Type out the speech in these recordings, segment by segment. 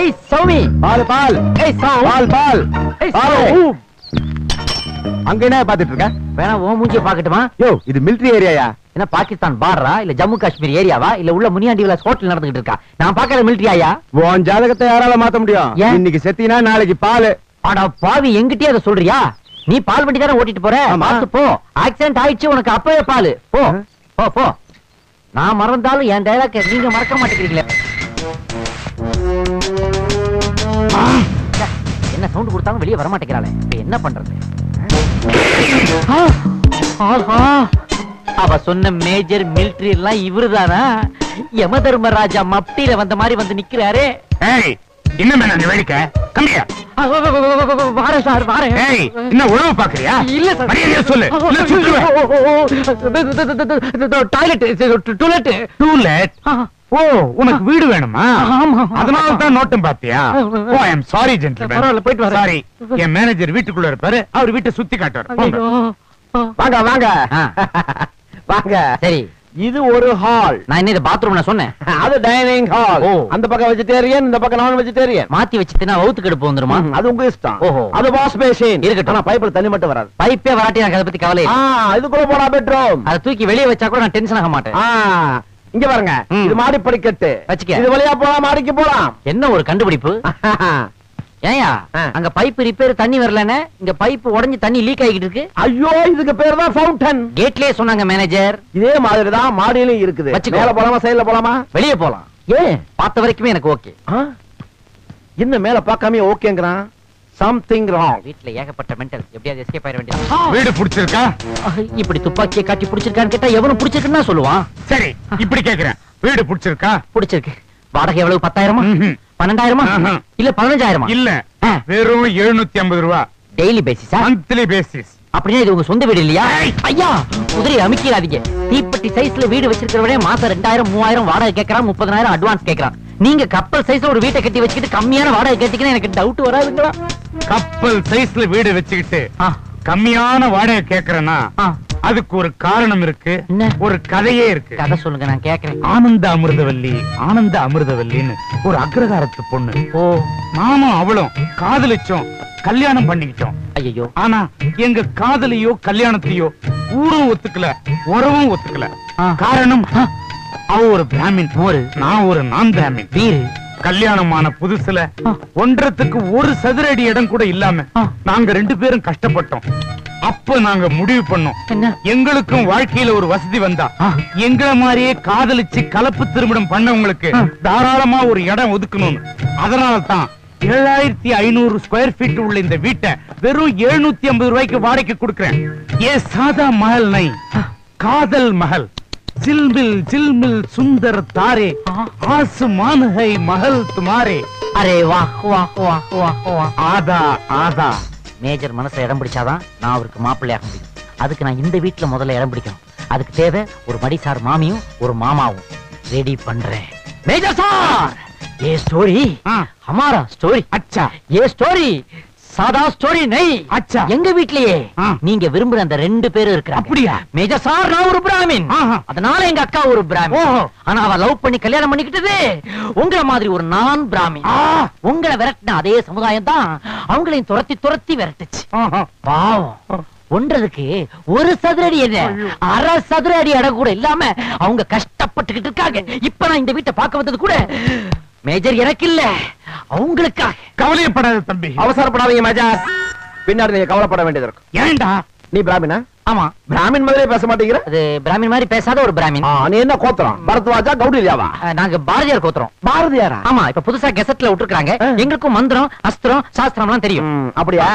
ஏய் சௌமி, பால் பால். ஏய் சௌ, பால் பால். ஏய் சௌ. அங்க என்ன பாத்துட்டு இருக்க? வேணா ஓ மூஞ்சிய பாக்கட்டுமா? யோ, இது மிலிட்டரி ஏரியாயா? என்ன பாகிஸ்தான் பார்டரா இல்ல ஜம்மு காஷ்மீர் ஏரியாவா இல்ல உள்ள முனியாண்டி விலாஸ் ஹோட்டல் நடந்துகிட்டு இருக்கா? நான் பாக்குற மிலிட்டரி ஆயா? உன் ஜாதகத்தை யாரால மாத்த முடியும்? இன்னைக்கு செத்தினா நாளைக்கு பால். அட பாவி, என்கிட்டயே அதை சொல்றியா? நீ பால் வண்டி தானே ஓட்டிட்டு போற, மாத்து போ. ஆக்சிடென்ட் ஆயிடுச்சு, உனக்கு அப்பவே பால். போ போ போ. நான் மறந்தாலும் என் டைலாக் நீங்க மறக்க மாட்டேங்கிறீங்களே. என்ன சவுண்ட் கொடுத்தாலும் வெளியே வர மாட்டேங்கிறாளே, இப்ப என்ன பண்றது? அவ சொன்ன மேஜர் மிலிட்டரி எல்லாம் இவருதானா? யம தர்மராஜா மப்டியில வந்த மாதிரி வந்து நிக்கிறாரே. என்ன மேல நீ வேடிக்கை? கம்மியா வார சார் வார. என்ன உழவு பாக்குறியா? இல்ல சார், மரியாதையா சொல்லு. இல்ல சுற்றுவேன். Toilet to let. டூலெட்? ஓ, உனக்கு வீடு வேணுமா? அதனால தான் நோட்டம் பாத்தியா? ஓ, ஐ அம் சாரி ஜென்டில்மேன். பரவாயில்ல, போயிட்டு வரேன். சாரி. என் மேனேஜர் வீட்டுக்குள்ள இருப்பாரு, அவர் வீட்டை சுத்தி காட்டுவார். வாங்க வாங்க வாங்க. சரி, இது ஒரு ஹால். நான் என்ன இது பாத்ரூம்ல சொன்னேன்? அது டைனிங் ஹால். அந்த பக்கம் வெஜிடேரியன், இந்த பக்கம் நான் வெஜிடேரியன். மாத்தி வச்சுட்டேன்னா வவுத்து கடுப்பு வந்துருமா? அது உங்க இஷ்டம். ஓஹோ. அது வாஷ் பேசின் இருக்கட்டும். ஆனா பைப்ல தண்ணி மட்டும் வராது. பைப்பே வராட்டி எனக்கு அதை பத்தி கவலை இல்லை. இதுக்குள்ள போடா பெட்ரூம். அதை தூக்கி வெளியே வச்சா கூட நான் டென்ஷன் ஆக மாட்டேன். இங்க பாருங்க, இது மாடி படிக்கட்டு. வச்சுக்க. இது வழியா போலாம், மாடிக்கு போலாம். என்ன ஒரு கண்டுபிடிப்பு. ஏயா அங்க பைப் ரிப்பேர், தண்ணி வரலன்னு இங்க பைப் உடைஞ்சு தண்ணி லீக் ஆகிட்டு இருக்கு. ஐயோ, இதுக்கு பேர் தான் ஃபவுண்டன். கேட்லயே சொன்னாங்க மேனேஜர். இதே மாதிரி தான் மாடியிலும் இருக்குது. மேல போலாமா சைடுல போலாமா? வெளியே போலாம். ஏன் பார்த்த வரைக்குமே எனக்கு ஓகே. என்ன மேல பார்க்காம ஓகேங்கறான்? Something wrong. வீட்ல ஏகப்பட்ட மெண்டல், எப்படியாவது எஸ்கேப் ஆயிர வேண்டியது. வீடு பிடிச்சிருக்கா? இப்படி துப்பாக்கியை காட்டி பிடிச்சிருக்கான்னு கேட்டா எவனும் பிடிச்சிருக்குன்னு சொல்லுவான். சரி, இப்படி கேக்குறேன், வீடு பிடிச்சிருக்கா? பிடிச்சிருக்கு. வாடகை எவ்வளவு? 10,000? 12,000? இல்ல 15,000? இல்ல, வெறும் 750 ரூபாய். டெய்லி பேசிஸா? Monthly basis. அப்படியே இது உங்க சொந்த வீடு இல்லையா? ஐயா, குதிரை அமுக்கிடாதீங்க. தீப்பெட்டி சைஸ்ல வீடு வச்சிருக்கிறவனே மாசம் 2,000 3,000 வாடகை கேட்கறான், 30,000 அட்வான்ஸ் கேட்கறான். நீங்க கப்பல் சைஸ்ல ஒரு வீட்டை கட்டி வச்சுக்கிட்டு கம்மியான வாடகை கேட்டீங்கன்னா எனக்கு டவுட் வராதுங்களா? கப்பல் சைஸ்ல வீடு வச்சுக்கிட்டு கம்மியான வாடகை கேக்குறேன்னா அதுக்கு ஒரு காரணம் இருக்கு, ஒரு கதையே இருக்கு. கதை சொல்லுங்க, நான் கேக்குறேன். ஆனந்த அமிர்தவல்லி, ஆனந்த அமிர்தவல்லின்னு ஒரு அக்ரகாரத்து பொண்ணு. ஓ, நானும் அவளும் காதலிச்சோம், கல்யாணம் பண்ணிக்கிட்டோம். ஐயோ, ஆனா எங்க காதலியோ கல்யாணத்தையோ ஊரும் ஒத்துக்கல, உறவும் ஒத்துக்கல. காரணம், அவ ஒரு பிராமின், நான் ஒரு நான் பிராமின். வீரு கல்யாணமான புதுசுல ஒன்றத்துக்கு ஒரு சதுர அடி இடம் கூட இல்லாம நாங்க 2 பேரும் கஷ்டப்பட்டோம். அப்ப நாங்க முடிவு பண்ணோம், எங்களுக்கும் வாழ்க்கையில ஒரு வசதி வந்தா எங்களை மாதிரியே காதலிச்சு கலப்பு திருமணம் பண்ணவங்களுக்கு தாராளமா ஒரு இடம் ஒதுக்கணும். அதனால தான் 7500 ஸ்கொயர் ஃபீட் உள்ள இந்த வீட்டை வெறும் 750 ரூபாய்க்கு வாடகைக்கு கொடுக்கிறேன். ஏ சாதா மஹல் நை, காதல் மஹல். जिलमिल जिलमिल सुंदर तारे, आसमान है महल तुम्हारे. அரே வாஹ் வாஹ் வாஹ் வாஹ் வாஹ். ஆதா ஆதா. மேஜர் மனசை இடம் பிடிச்சாதான் நான் அவருக்கு மாப்பிள்ளையாக முடியும். அதுக்கு நான் இந்த வீட்டுல முதல்ல இடம் பிடிக்கணும். அதுக்கு தேவை ஒரு மடிசார் மாமியும் ஒரு மாமாவும். ரெடி பண்றேன். மேஜர் சார், ये स्टोरी हमारा स्टोरी. अच्छा, ये स्टोरी சாதா ஸ்டோரி நை. அச்சா, எங்க வீட்லயே நீங்க விரும்புற அந்த 2 பேரும் இருக்கிறாங்க. அப்படியா? மேஜர் சார், நான் ஒரு பிராமின், அதனால எங்க அக்கா ஒரு பிராமின். ஆனா அவ லவ் பண்ணி கல்யாணம் பண்ணிக்கிட்டது உங்களை மாதிரி ஒரு நான் பிராமின். உங்களை விரட்டின அதே சமுதாயம் தான் அவங்களையும் துரத்தி துரத்தி விரட்டுச்சு. பாவம், ஒன்றதுக்கு ஒரு சதுர அடி என்ன, அரை சதுர அடி இடம் கூட இல்லாம அவங்க கஷ்டப்பட்டுக்கிட்டு இருக்காங்க. இப்ப நான் இந்த வீட்டை பார்க்க வந்தது கூட மேஜர் எனக்கு இல்ல, அவங்களுக்காக. கவலைப்படாத தம்பி, அவசரப்படாதீங்க மேஜர். பின்னாடி நீங்க கவலைப்பட வேண்டியது இருக்கும். ஏன்டா? நீ பிராமினா? ஆமா. பிராமின் மாதிரியே பேச மாட்டேங்கிற. அது பிராமின் மாதிரி பேசாத ஒரு பிராமின். நீ என்ன கோத்திரம்? பரத்வாஜா, கௌடில்யாவா? நாங்க பாரதியார் கோத்திரம். பாரதியாரா? ஆமா, இப்ப புதுசா கெசட்ல விட்டுருக்காங்க. எங்களுக்கும் மந்திரம் அஸ்திரம் சாஸ்திரம் எல்லாம் தெரியும். அப்படியா?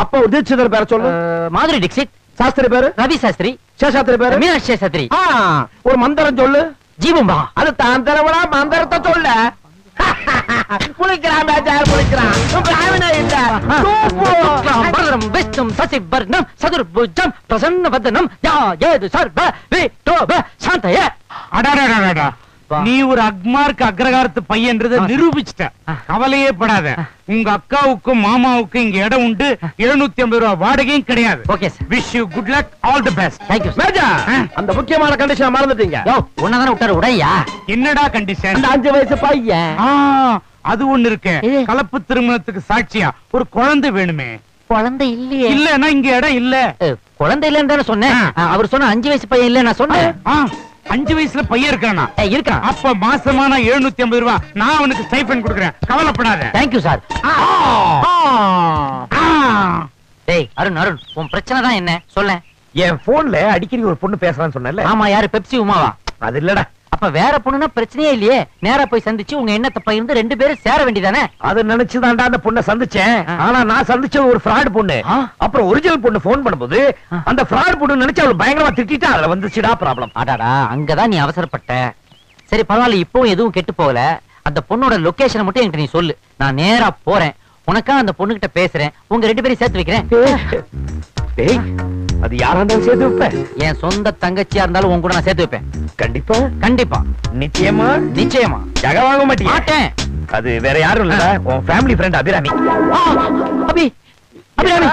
அப்ப தீட்சிதர் பேரை சொல்லு. மாதுரி டிக்ஷித். சாஸ்திரி பேரு? ரவி சாஸ்திரி. சேஷாஸ்திரி பேரு? மீனாட்சி சாஸ்திரி. ஒரு மந்திரம் சொல்லு. ஜீவம்பா. அது தான் தரவடா, மந்திரத்தை சொல்ல. புளிக்கிறான் மேஜர், புளிக்கிறான். பிராமணே இல்ல. பரதம் விஷ்ணும் சசிவர்ணம் சதுர்புஜம் பிரசன்னவதனம் யா ஏது சர்வ விட்டோப சாந்தய. அடடடடடா, நீ ஒரு அக்மார்க் அக்ரகாரத்து பையன்றத நிரூபிச்சிட்ட. கவலையே படாத, உங்க அக்காவுக்கும் மாமாவுக்கும் இங்க இடம் உண்டு. 750 ரூபாய் வாடகையும் கிடையாது. Okay sir. Wish you good luck, all the best. Thank you major. அந்த முக்கியமான கண்டிஷன் மறந்துட்டீங்க. யோ, உன்னதான விட்டாரு உடையா? என்னடா கண்டிஷன்? அந்த 5 வயசு பையன். அது ஒண்ணு இருக்கு. இது? கலப்பு திருமணத்துக்கு சாட்சியா ஒரு குழந்தை வேணுமே. குழந்தை இல்லையே. இல்லன்னா இங்க இடம் இல்ல. குழந்தை இல்லன்னு தானே சொன்னேன். அவர் சொன்ன 5 வயசு பையன் இல்ல நான் சொன்னேன். 5 வயசுல பையன் இருக்கானா? இருக்கான். அப்ப மாசமான 750 ரூபாய் நான் அவனுக்கு ஸ்டைபண்ட் கொடுக்குறேன். கவலைப்படாத. Thank you sir. டேய் அருண் அருண், உன் பிரச்சனை தான் என்ன சொல்ல? என் போன்ல அடிக்கடி ஒரு பொண்ணு பேசுறான்னு சொன்னல. ஆமா, யாரு? பெப்சி உமாவா? அது இல்லடா. அப்ப வேற பொண்ணுனா பிரச்சனையே இல்லையே. நேரா போய் சந்திச்சு உங்க எண்ணத்தை பகிர்ந்து 2 பேரும் சேர வேண்டியதானே? அது நினைச்சுதான்டா அந்த பொண்ணை சந்திச்சேன். ஆனா நான் சந்திச்ச ஒரு ஃப்ராட் பொண்ணு. அப்புறம் ஒரிஜினல் பொண்ணு போன் பண்ணும்போது அந்த ஃப்ராட் பொண்ணு நினைச்சு அவளை பயங்கரமா திட்டிட்டா. அதுல வந்துச்சுடா ப்ராப்ளம். அடாடா, அங்கதான் நீ அவசரப்பட்ட. சரி பரவாயில்ல, இப்பவும் எதுவும் கெட்டு போகல. அந்த பொண்ணோட லொகேஷனை மட்டும் என்கிட்ட நீ சொல்லு. நான் நேரா போறேன், உனக்கா அந்த பொண்ணுகிட்ட பேசுறேன், உங்க 2 பேரையும் சேர்த்து வைக்கிறேன். டேய், அது யாரா இருந்தாலும் சேர்த்து வைப்பேன். என் சொந்த தங்கச்சியா இருந்தாலும் உன் கூட நான் சேர்த்து வைப்பேன். கண்டிப்பா கண்டிப்பா. நிச்சயமா? நிச்சயமா. ஜக வாங்க மாட்டேன். அது வேற யாரும் இல்ல, உன் ஃபேமிலி ஃப்ரெண்ட் அபிராமி. அபிராமி?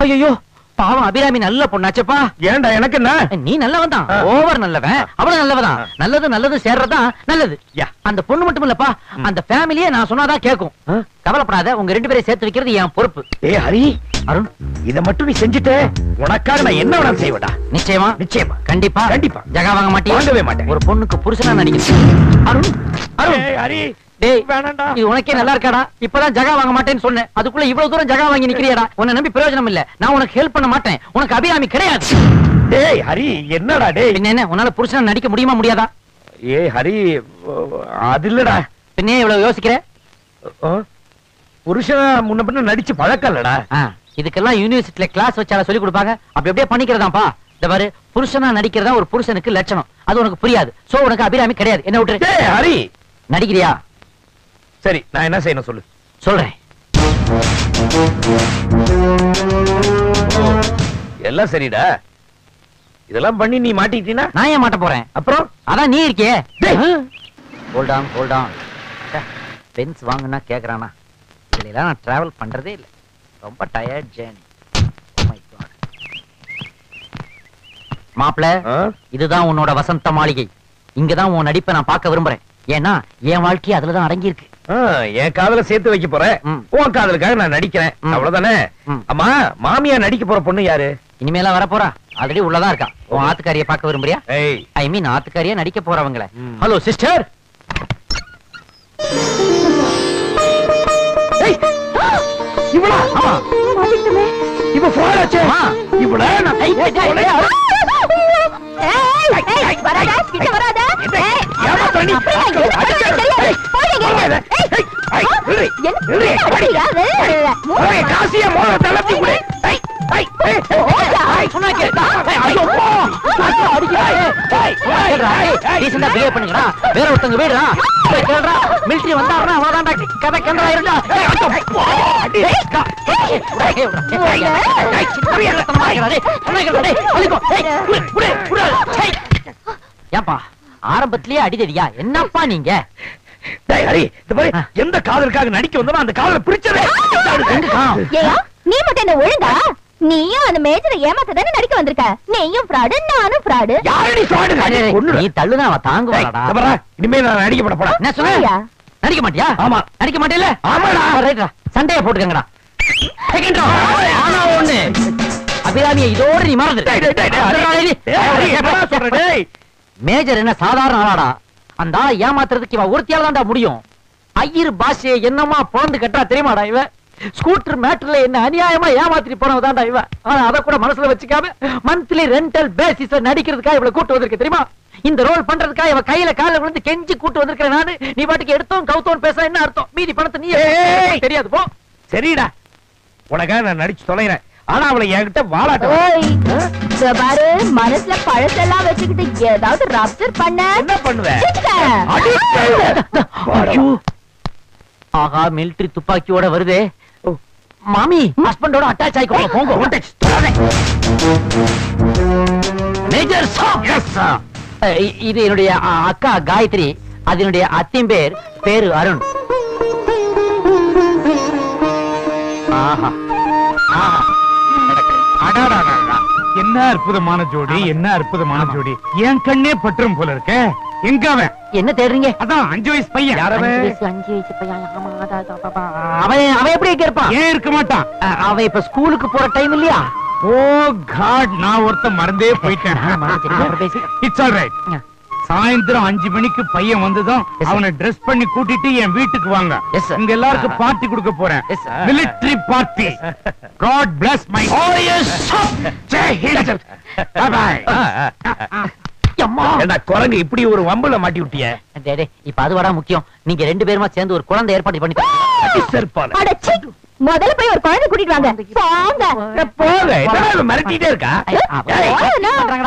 ஐயோ பாவம், அபிராமி நல்ல பொண்ணாச்சப்பா. ஏன்டா எனக்கு என்ன? நீ நல்லவன் தான், ஓவர் நல்லவன். அவளும் நல்லவதான். நல்லது நல்லது சேர்றதான் நல்லது. அந்த பொண்ணு மட்டும் இல்லப்பா, அந்த ஃபேமிலியே நான் சொன்னாதான் கேட்கும். கவலைப்படாத, உங்க 2 பேரையும் சேர்த்து வைக்கிறது என் பொறுப்பு. ஏய் ஹரி, அருண், இத மட்டும் நீ செஞ்சுட்ட, உனக்காக நான் என்ன வேணாலும் செய்வேடா. நிச்சயமா? நிச்சயமா. கண்டிப்பா? கண்டிப்பா. ஜகா வாங்க மாட்டேன்? வாங்கவே மாட்டேன். ஒரு பொண்ணுக்கு புருஷனா நடிக்கிறேன். அருண் அருண். ஏய் ஹரி, டேய் வேணாம்டா. இது உனக்கே நல்லா இருக்காடா? இப்பதான் ஜகா வாங்க மாட்டேன்னு சொன்னேன், அதுக்குள்ள இவ்வளவு தூரம் ஜகா வாங்கி நிக்கிறியாடா? உன்னை நம்பி பிரயோஜனம் இல்ல. நான் உனக்கு ஹெல்ப் பண்ண மாட்டேன். உனக்கு அபிராமி கிடையாது. டேய் ஹரி, என்னடா டேய்? என்ன உன்னால புருஷனா நடிக்க முடியுமா முடியாதா? ஏய் ஹரி, அது இல்லடா. பின்னே இவ்வளவு யோசிக்கிற? புருஷனா முன்ன பின்ன நடிச்சு பழக்கம் இல்லடா. இதுக்கெல்லாம் யூனிவர்சிட்டில கிளாஸ் வச்சால சொல்லி கொடுப்பாங்க. அப்படி அப்படியே பண்ணிக்கிறதாப்பா. இந்த பாரு, புருஷனா நடிக்கிறதா ஒரு புருஷனுக்கு லட்சணம். அது உனக்கு புரியாது. சோ உனக்கு அபிராமி கிடையாது. என்ன விட்டுரு. டேய் ஹரி, நடிக்கிறியா? சரி, நான் என்ன செய்யணும் சொல்லு. சொல்றேன். எல்லாம் சரிடா. இதெல்லாம் பண்ணி நீ மாட்டிக்கிட்டீனா நான் ஏன் மாட்ட போறேன்? அப்புறம் அதான் நீ இருக்கியே. Hold on hold on. Benz வாங்குனா கேக்குறானா? இதுல எல்லாம் நான் டிராவல் பண்றதே இல்ல. ரொம்ப tired journey. Oh my God. மாப்ள, இதுதான் உன்னோட வசந்த மாளிகை. இங்கதான் உன் நடிப்பை நான் பார்க்க விரும்புறேன். ஏன்னா என் வாழ்க்கை அதுலதான் அடங்கி இருக்கு. என் காதல சேர்த்து வைக்க போறேன். உன் காதலுக்காக நான் நடிக்கிறேன். அவ்வளவுதானே? அம்மா, மாமியா நடிக்க போற பொண்ணு யாரு? இனிமேலாம் வர போறா. ஆல்ரெடி உள்ளதான் இருக்கா. உன் ஆத்துக்காரிய பார்க்க விரும்புறியா? ஐ மீன் ஆத்துக்காரியா நடிக்க போறவங்கள. Hello sister. இவளா? இவ ஃப்ராடாச்சே. இவளா? வேற ஒருத்தங்க வீடுறா. மிலிட்டரி வந்தாருன்னா அவதான் கதை கண்டா இருந்தா. ஏப்பா ஆரம்பத்திலேயே அடிதடியா? என்னப்பா நீங்க? எந்த காதலுக்காக நடிக்க வந்தோம் அந்த காதலை பிடிச்சதே. நீ மட்டும் என்ன ஒழுங்கா? நீயும் அந்த மேஜரை ஏமாத்த தானே நடிக்க வந்திருக்க. நீயும் ஃப்ராடு, நானும் ஃப்ராடு. நீ தள்ளுனா அவ தாங்குவாடா. இனிமே நான் நடிக்கப்பட போறேன். என்ன சொல்ல? நடிக்க மாட்டியா? ஆமா. நடிக்க மாட்டேல? ஆமாடா. ரைட்டா, சண்டைய போட்டுக்கங்கடா. ஆனா ஒண்ணு, அபிராமியை இதோட நீ மறந்து. மேஜர் என்ன சாதாரண ஆளாடா? அந்த ஆளை ஏமாத்துறதுக்கு இவ ஒருத்தியால தான்டா முடியும். ஐயர் பாஷையை என்னமா பொழந்து கட்டா தெரியுமாடா இவ? ஸ்கூட்டர் மேட்டர்ல என்ன அநியாயமா ஏமாத்திட்டு போனவதான்டா இவ. ஆனா அத கூட மனசுல வச்சுக்காம மந்த்லி ரெண்டல் பேசிஸ்ல நடிக்கிறதுக்காக இவளை கூட்டு வந்திருக்க தெரியுமா? இந்த ரோல் பண்றதுக்காக இவ கையில கால விழுந்து கெஞ்சி கூட்டு வந்திருக்கிற நானு. நீ பாட்டுக்கு எடுத்தோம் கவுத்தோம் பேச என்ன அர்த்தம்? மீதி பணத்தை நீ தெரியாது போ. சரிடா, உனக்காக நான் நடிச்சு தொலைறேன். ஆனா அவளை என்கிட்ட வாழாட்ட பாரு. மனசுல பழசெல்லாம் வச்சுக்கிட்டு ஏதாவது ரப்சர் பண்ண என்ன பண்ணுவேன்? ஆகா, மிலிட்டரி துப்பாக்கியோட வருதே. மாமி ஹஸ்பண்டோட அட்டாச் ஆயிக்கோங்க. போங்க. மேஜர் சார், இது என்னுடைய அக்கா காயத்ரி. அதனுடைய அத்தின் பேரு அருண். ஆஹா ஆஹா, என்ன அற்புதமான ஜோடி, என்ன அற்புதமான ஜோடி. என் கண்ணே பற்றும் போல இருக்க. எங்க அவன்? என்ன தேடுறீங்க? அதான் 5 வயசு பையன். யாரவே? 5 வயசு பையன். ஆமா, அவன் எப்படி இங்க இருப்பான்? ஏன் இருக்க மாட்டான்? அவன் இப்ப ஸ்கூலுக்கு போற டைம் இல்லையா? ஓ காட், நான் ஒருத்த மறந்தே போயிட்டேன். It's all right. சாயந்தரம் 5 மணிக்கு பையன் வந்ததும் அவனை ட்ரெஸ் பண்ணி கூட்டிட்டு என் வீட்டுக்கு வாங்க. இங்க எல்லாருக்கும் பார்ட்டி கொடுக்க போறேன். Military party. God bless my. Oh yes. Bye bye. என்ன குரங்கு இப்படி ஒரு வம்புல மாட்டி விட்டிய? இப்ப அதுவாடா முக்கியம். நீங்க 2 பேருமா சேர்ந்து ஒரு குழந்தை ஏற்பாடு பண்ணி அடச்சீ, முதல்ல போய் ஒரு குழந்தை கூட்டிட்டு வாங்க. போங்க. போங்க. மிரட்டிட்டே இருக்கா? போங்க.